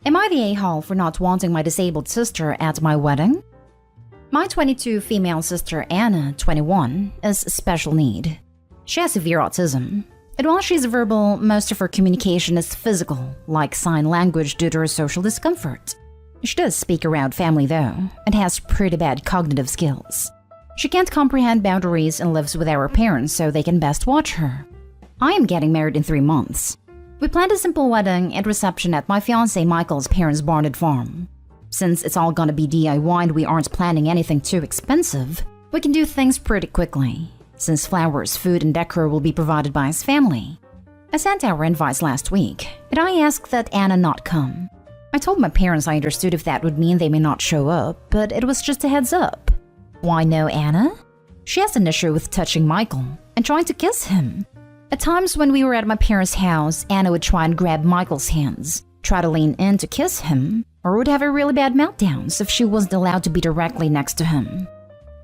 Am I the a-hole for not wanting my disabled sister at my wedding? My 22 female sister Anna, 21, is special need. She has severe autism, and while she's verbal, most of her communication is physical, like sign language due to her social discomfort. She does speak around family though, and has pretty bad cognitive skills. She can't comprehend boundaries and lives with our parents so they can best watch her. I am getting married in 3 months. We planned a simple wedding and reception at my fiancé Michael's parents' barn and farm. Since it's all gonna be DIY and we aren't planning anything too expensive, we can do things pretty quickly, since flowers, food, and decor will be provided by his family. I sent our invites last week, and I asked that Anna not come. I told my parents I understood if that would mean they may not show up, but it was just a heads up. Why no Anna? She has an issue with touching Michael and trying to kiss him. At times when we were at my parents' house, Anna would try and grab Michael's hands, try to lean in to kiss him, or would have a really bad meltdowns if she wasn't allowed to be directly next to him.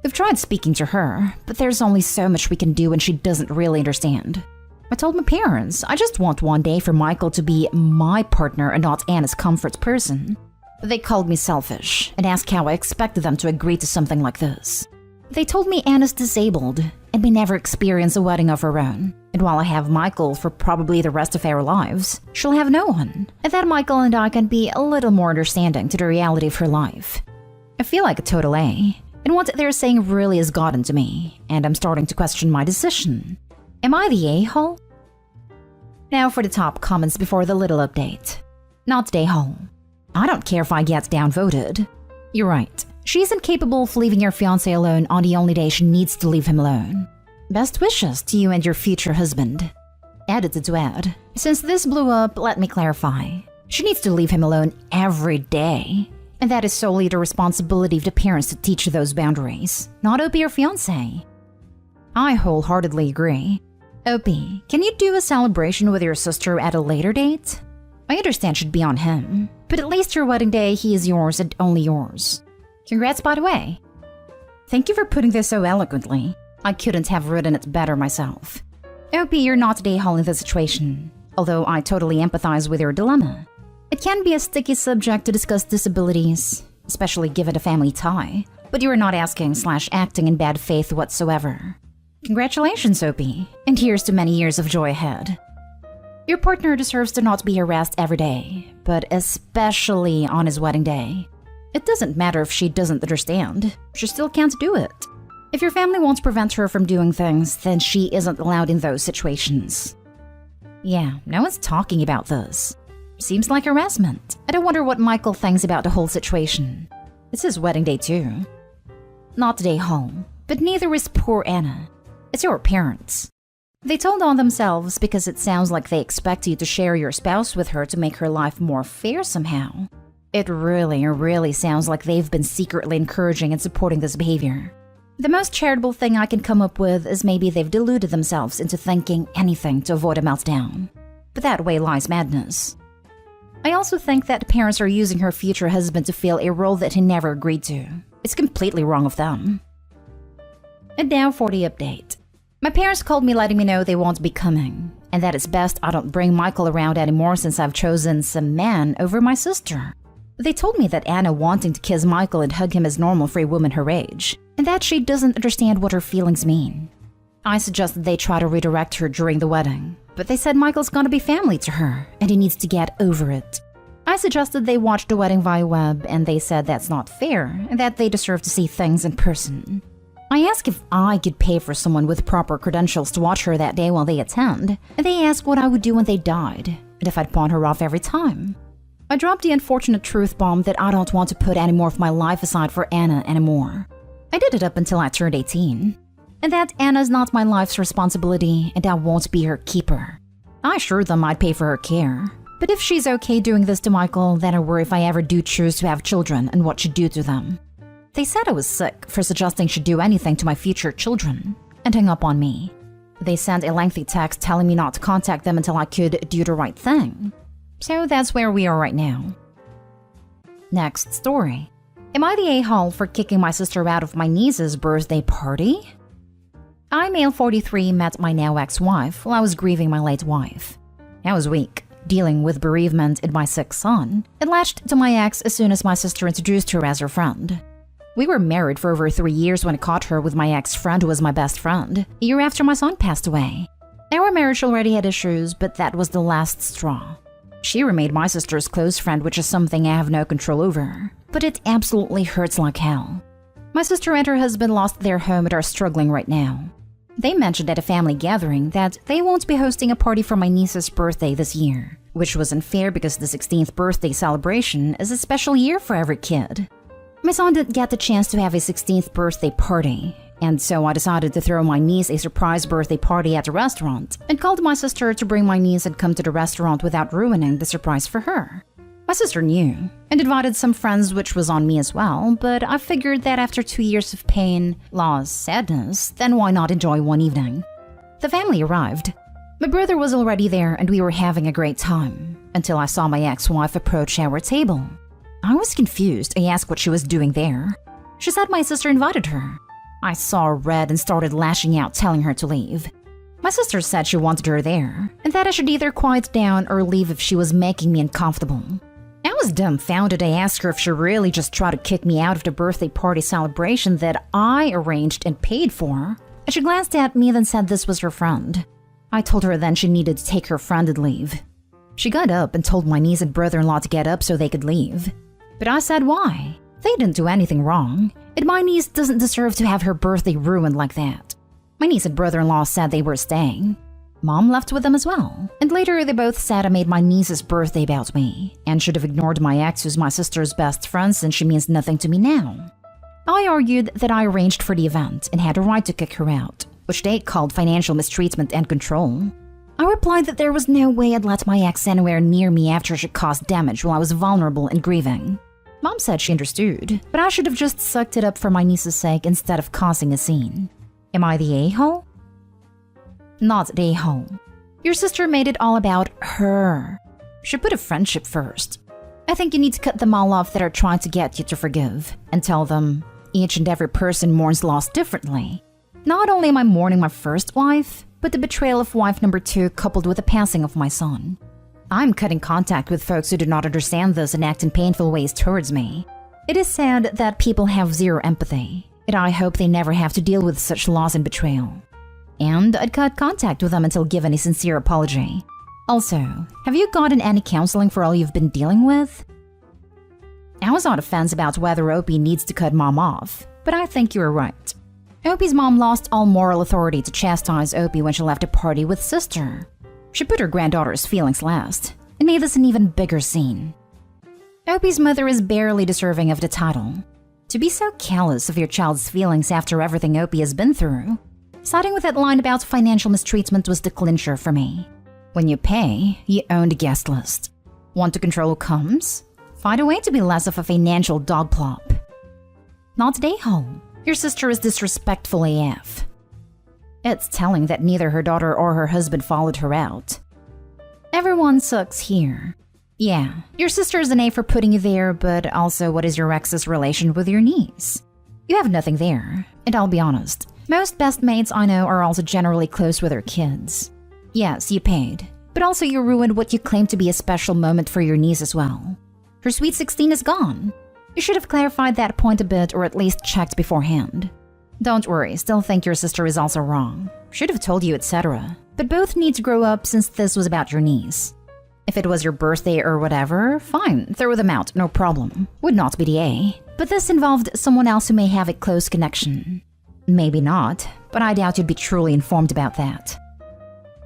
We've tried speaking to her, but there's only so much we can do and she doesn't really understand. I told my parents I just want one day for Michael to be my partner and not Anna's comfort person. They called me selfish and asked how I expected them to agree to something like this. They told me Anna's disabled and may never experience a wedding of her own, and while I have Michael for probably the rest of our lives, she'll have no one, and that Michael and I can be a little more understanding to the reality of her life. I feel like a total A, and what they're saying really has gotten to me, and I'm starting to question my decision. Am I the a-hole? Now for the top comments before the little update. Not the a-hole. I don't care if I get downvoted. You're right. She's incapable of leaving her fiancé alone on the only day she needs to leave him alone. Best wishes to you and your future husband. Edited to add, since this blew up, let me clarify. She needs to leave him alone every day. And that is solely the responsibility of the parents to teach those boundaries, not Opie or fiancé. I wholeheartedly agree. Opie, can you do a celebration with your sister at a later date? I understand should be on him, but at least your wedding day, he is yours and only yours. Congrats, by the way. Thank you for putting this so eloquently. I couldn't have written it better myself. Opie, you're not the a-hole in this situation, although I totally empathize with your dilemma. It can be a sticky subject to discuss disabilities, especially given a family tie, but you are not asking/acting in bad faith whatsoever. Congratulations, Opie, and here's to many years of joy ahead. Your partner deserves to not be harassed every day, but especially on his wedding day. It doesn't matter if she doesn't understand, she still can't do it. If your family won't prevent her from doing things, then she isn't allowed in those situations. Yeah, no one's talking about this. Seems like harassment. I don't wonder what Michael thinks about the whole situation. It's his wedding day too. Not the day home, but neither is poor Anna. It's your parents. They told on themselves because it sounds like they expect you to share your spouse with her to make her life more fair somehow. It really sounds like they've been secretly encouraging and supporting this behavior. The most charitable thing I can come up with is maybe they've deluded themselves into thinking anything to avoid a meltdown. But that way lies madness. I also think that parents are using her future husband to fill a role that he never agreed to. It's completely wrong of them. And now for the update. My parents called me letting me know they won't be coming, and that it's best I don't bring Michael around anymore since I've chosen some man over my sister. They told me that Anna wanting to kiss Michael and hug him is normal for a woman her age, and that she doesn't understand what her feelings mean. I suggested they try to redirect her during the wedding, but they said Michael's gonna be family to her, and he needs to get over it. I suggested they watch the wedding via web, and they said that's not fair, and that they deserve to see things in person. I asked if I could pay for someone with proper credentials to watch her that day while they attend, and they asked what I would do when they died, and if I'd pawn her off every time. I dropped the unfortunate truth bomb that I don't want to put any more of my life aside for Anna anymore. I did it up until I turned 18. And that Anna's not my life's responsibility and I won't be her keeper. I assured them I'd pay for her care. But if she's okay doing this to Michael, then I worry if I ever do choose to have children and what she'd do to them. They said I was sick for suggesting she'd do anything to my future children, and hung up on me. They sent a lengthy text telling me not to contact them until I could do the right thing. So that's where we are right now. Next story. Am I the a-hole for kicking my sister out of my niece's birthday party? I, male 43, met my now ex-wife while I was grieving my late wife. I was weak, dealing with bereavement and my sick son, and latched to my ex as soon as my sister introduced her as her friend. We were married for over 3 years when I caught her with my ex-friend who was my best friend, a year after my son passed away. Our marriage already had issues, but that was the last straw. She remained my sister's close friend, which is something I have no control over, but it absolutely hurts like hell. My sister and her husband lost their home and are struggling right now. They mentioned at a family gathering that they won't be hosting a party for my niece's birthday this year, which was unfair because the 16th birthday celebration is a special year for every kid. My son didn't get the chance to have a 16th birthday party, and so I decided to throw my niece a surprise birthday party at a restaurant and called my sister to bring my niece and come to the restaurant without ruining the surprise for her. My sister knew and invited some friends, which was on me as well, but I figured that after 2 years of pain, loss, sadness, then why not enjoy one evening? The family arrived. My brother was already there and we were having a great time, until I saw my ex-wife approach our table. I was confused. I asked what she was doing there. She said my sister invited her. I saw red and started lashing out, telling her to leave. My sister said she wanted her there, and that I should either quiet down or leave if she was making me uncomfortable. I was dumbfounded. I asked her if she really just tried to kick me out of the birthday party celebration that I arranged and paid for, and she glanced at me then said this was her friend. I told her then she needed to take her friend and leave. She got up and told my niece and brother-in-law to get up so they could leave. But I said why? They didn't do anything wrong, and my niece doesn't deserve to have her birthday ruined like that. My niece and brother-in-law said they were staying. Mom left with them as well, and later they both said I made my niece's birthday about me, and should have ignored my ex who's my sister's best friend since she means nothing to me now. I argued that I arranged for the event and had a right to kick her out, which they called financial mistreatment and control. I replied that there was no way I'd let my ex anywhere near me after she caused damage while I was vulnerable and grieving. Mom said she understood, but I should have just sucked it up for my niece's sake instead of causing a scene. Am I the a-hole? Not the a-hole. Your sister made it all about her. She put a friendship first. I think you need to cut them all off that are trying to get you to forgive, and tell them each and every person mourns loss differently. Not only am I mourning my first wife, but the betrayal of wife number 2 coupled with the passing of my son. I'm cutting contact with folks who do not understand this and act in painful ways towards me. It is sad that people have zero empathy, and I hope they never have to deal with such loss and betrayal. And I'd cut contact with them until given a sincere apology. Also, have you gotten any counseling for all you've been dealing with? I was on the fence about whether Opie needs to cut Mom off, but I think you're right. Opie's mom lost all moral authority to chastise Opie when she left a party with sister. She put her granddaughter's feelings last, and made this an even bigger scene. Opie's mother is barely deserving of the title. To be so callous of your child's feelings after everything Opie has been through, siding with that line about financial mistreatment was the clincher for me. When you pay, you own the guest list. Want to control who comes? Find a way to be less of a financial dog plop. Not the a-hole. Your sister is disrespectful AF. It's telling that neither her daughter or her husband followed her out. Everyone sucks here. Yeah, your sister is an A for putting you there, but also what is your ex's relation with your niece? You have nothing there, and I'll be honest, most best mates I know are also generally close with their kids. Yes, you paid, but also you ruined what you claim to be a special moment for your niece as well. Her sweet 16 is gone. You should have clarified that point a bit or at least checked beforehand. Don't worry, still think your sister is also wrong. Should have told you, etc. But both need to grow up since this was about your niece. If it was your birthday or whatever, fine, throw them out, no problem. Would not be the A. But this involved someone else who may have a close connection. Maybe not, but I doubt you'd be truly informed about that.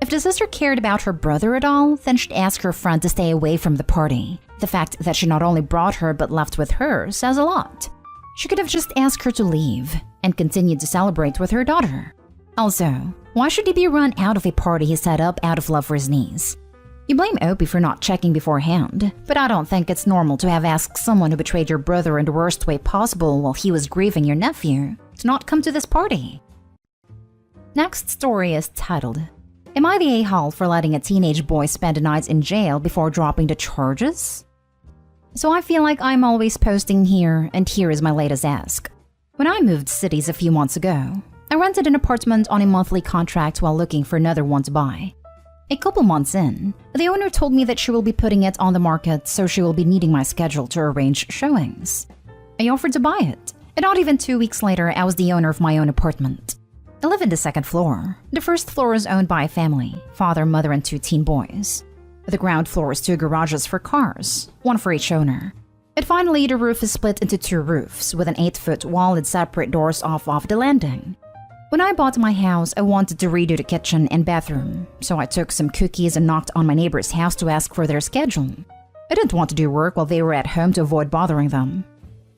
If the sister cared about her brother at all, then she'd ask her friend to stay away from the party. The fact that she not only brought her but left with her says a lot. She could have just asked her to leave and continued to celebrate with her daughter. Also, why should he be run out of a party he set up out of love for his niece? You blame Opie for not checking beforehand, but I don't think it's normal to have asked someone who betrayed your brother in the worst way possible while he was grieving your nephew to not come to this party. Next story is titled, Am I the a-hole for letting a teenage boy spend a night in jail before dropping the charges? So I feel like I'm always posting here, and here is my latest ask. When I moved cities a few months ago, I rented an apartment on a monthly contract while looking for another one to buy. A couple months in, the owner told me that she will be putting it on the market, so she will be needing my schedule to arrange showings. I offered to buy it, and not even 2 weeks later, I was the owner of my own apartment. I live in the second floor. The first floor is owned by a family, father, mother, and 2 teen boys. The ground floor is 2 garages for cars, 1 for each owner. And finally, the roof is split into 2 roofs with an 8-foot wall that separate doors off of the landing. When I bought my house, I wanted to redo the kitchen and bathroom, so I took some cookies and knocked on my neighbor's house to ask for their schedule. I didn't want to do work while they were at home to avoid bothering them.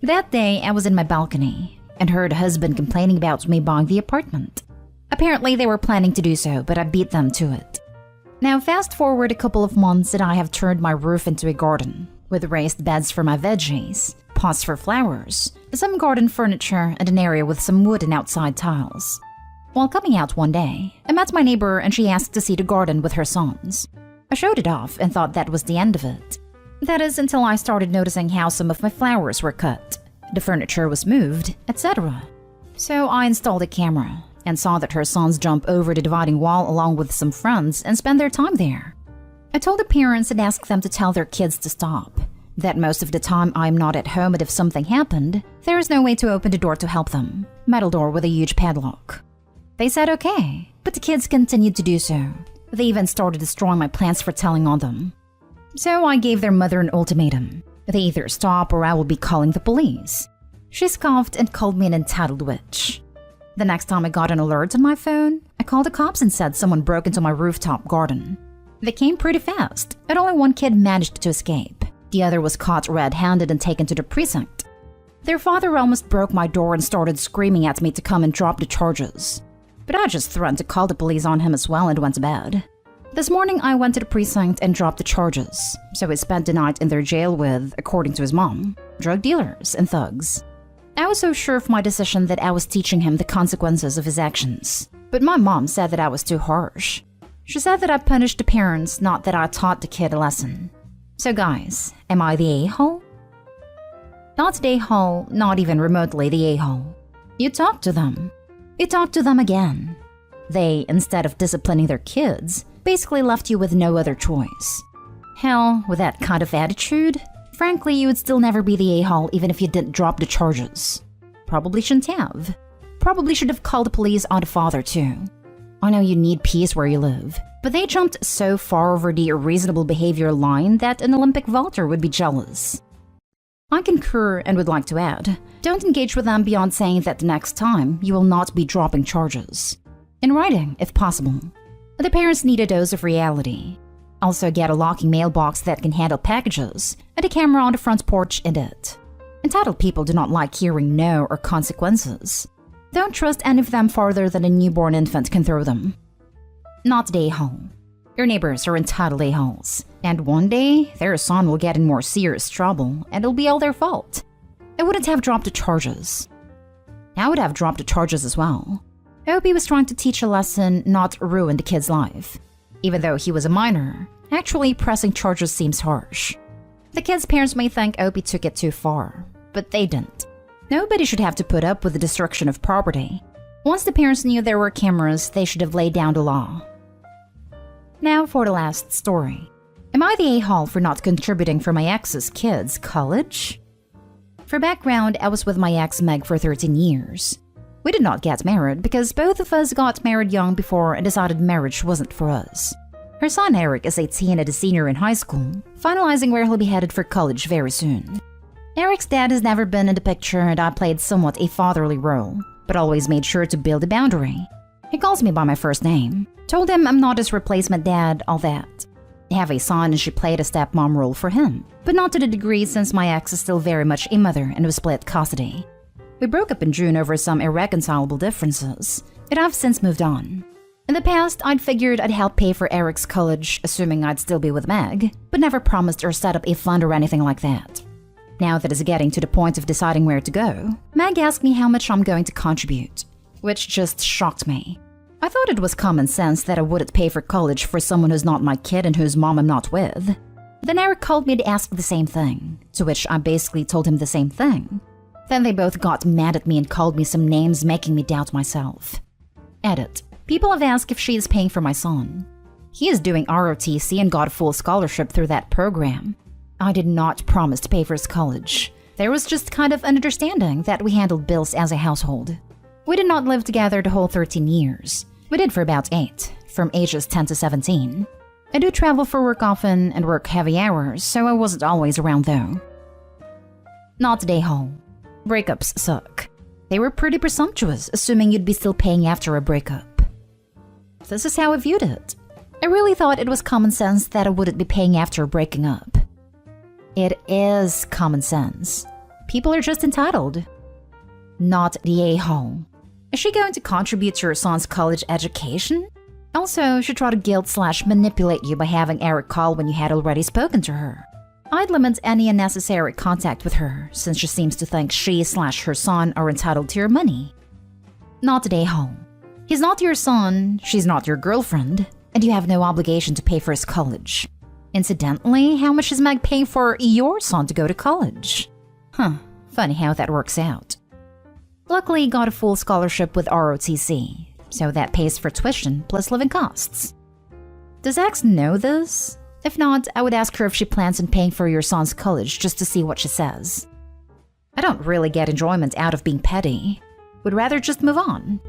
That day, I was in my balcony and heard a husband complaining about me buying the apartment. Apparently, they were planning to do so, but I beat them to it. Now, fast forward a couple of months and I have turned my roof into a garden, with raised beds for my veggies, pots for flowers, some garden furniture, and an area with some wood and outside tiles. While coming out one day, I met my neighbor and she asked to see the garden with her sons. I showed it off and thought that was the end of it. That is until I started noticing how some of my flowers were cut, the furniture was moved, etc. So I installed a camera and saw that her sons jump over the dividing wall along with some friends and spend their time there. I told the parents and asked them to tell their kids to stop, that most of the time I'm not at home, and if something happened, there is no way to open the door to help them, metal door with a huge padlock. They said okay, but the kids continued to do so. They even started destroying my plants for telling on them. So I gave their mother an ultimatum. They either stop or I will be calling the police. She scoffed and called me an entitled witch. The next time I got an alert on my phone, I called the cops and said someone broke into my rooftop garden. They came pretty fast, and only 1 kid managed to escape. The other was caught red-handed and taken to the precinct. Their father almost broke my door and started screaming at me to come and drop the charges. But I just threatened to call the police on him as well and went to bed. This morning I went to the precinct and dropped the charges, so he spent the night in their jail with, according to his mom, drug dealers and thugs. I was so sure of my decision that I was teaching him the consequences of his actions. But my mom said that I was too harsh. She said that I punished the parents, not that I taught the kid a lesson. So guys, am I the a-hole? Not the a-hole, not even remotely the a-hole. You talk to them. You talk to them again. They, instead of disciplining their kids, basically left you with no other choice. Hell, with that kind of attitude, frankly, you would still never be the a-hole even if you didn't drop the charges. Probably shouldn't have. Probably should have called the police on the father too. I know you need peace where you live, but they jumped so far over the reasonable behavior line that an Olympic vaulter would be jealous. I concur and would like to add, don't engage with them beyond saying that the next time you will not be dropping charges. In writing, if possible. The parents need a dose of reality. Also get a locking mailbox that can handle packages, and a camera on the front porch and it. Entitled people do not like hearing no or consequences. Don't trust any of them farther than a newborn infant can throw them. Not the a-hole. Your neighbors are entitled a-holes, and one day their son will get in more serious trouble and it'll be all their fault. I wouldn't have dropped the charges. I would have dropped the charges as well. Opie was trying to teach a lesson, not ruin the kid's life. Even though he was a minor, actually pressing charges seems harsh. The kid's parents may think Opie took it too far, but they didn't. Nobody should have to put up with the destruction of property. Once the parents knew there were cameras, they should have laid down the law. Now for the last story. Am I the a-hole for not contributing for my ex's kids' college? For background, I was with my ex Meg for 13 years. We did not get married because both of us got married young before and decided marriage wasn't for us. Her son Eric is 18 and a senior in high school, finalizing where he'll be headed for college very soon. Eric's dad has never been in the picture and I played somewhat a fatherly role, but always made sure to build a boundary. He calls me by my first name. Told him I'm not his replacement dad, all that. I have a son and she played a stepmom role for him, but not to the degree since my ex is still very much a mother and we split custody. We broke up in June over some irreconcilable differences, and I've since moved on. In the past, I'd figured I'd help pay for Eric's college, assuming I'd still be with Meg, but never promised or set up a fund or anything like that. Now that it's getting to the point of deciding where to go, Meg asked me how much I'm going to contribute, which just shocked me. I thought it was common sense that I wouldn't pay for college for someone who's not my kid and whose mom I'm not with. Then Eric called me to ask the same thing, to which I basically told him the same thing. Then they both got mad at me and called me some names, making me doubt myself. Edit. People have asked if she is paying for my son. He is doing ROTC and got a full scholarship through that program. I did not promise to pay for his college. There was just kind of an understanding that we handled bills as a household. We did not live together the whole 13 years. We did for about 8, from ages 10 to 17. I do travel for work often and work heavy hours, so I wasn't always around though. Not Daeho. Breakups suck. They were pretty presumptuous, assuming you'd be still paying after a breakup. This is how I viewed it. I really thought it was common sense that I wouldn't be paying after breaking up. It is common sense. People are just entitled. Not the a-hole. Is she going to contribute to her son's college education? Also, she tried to guilt/manipulate you by having Eric call when you had already spoken to her. I'd limit any unnecessary contact with her, since she seems to think she/her son are entitled to your money. Not the a-hole. He's not your son, she's not your girlfriend, and you have no obligation to pay for his college. Incidentally, how much is Meg paying for your son to go to college? Funny how that works out. Luckily, got a full scholarship with ROTC, so that pays for tuition plus living costs. Does X know this? If not, I would ask her if she plans on paying for your son's college just to see what she says. I don't really get enjoyment out of being petty. Would rather just move on.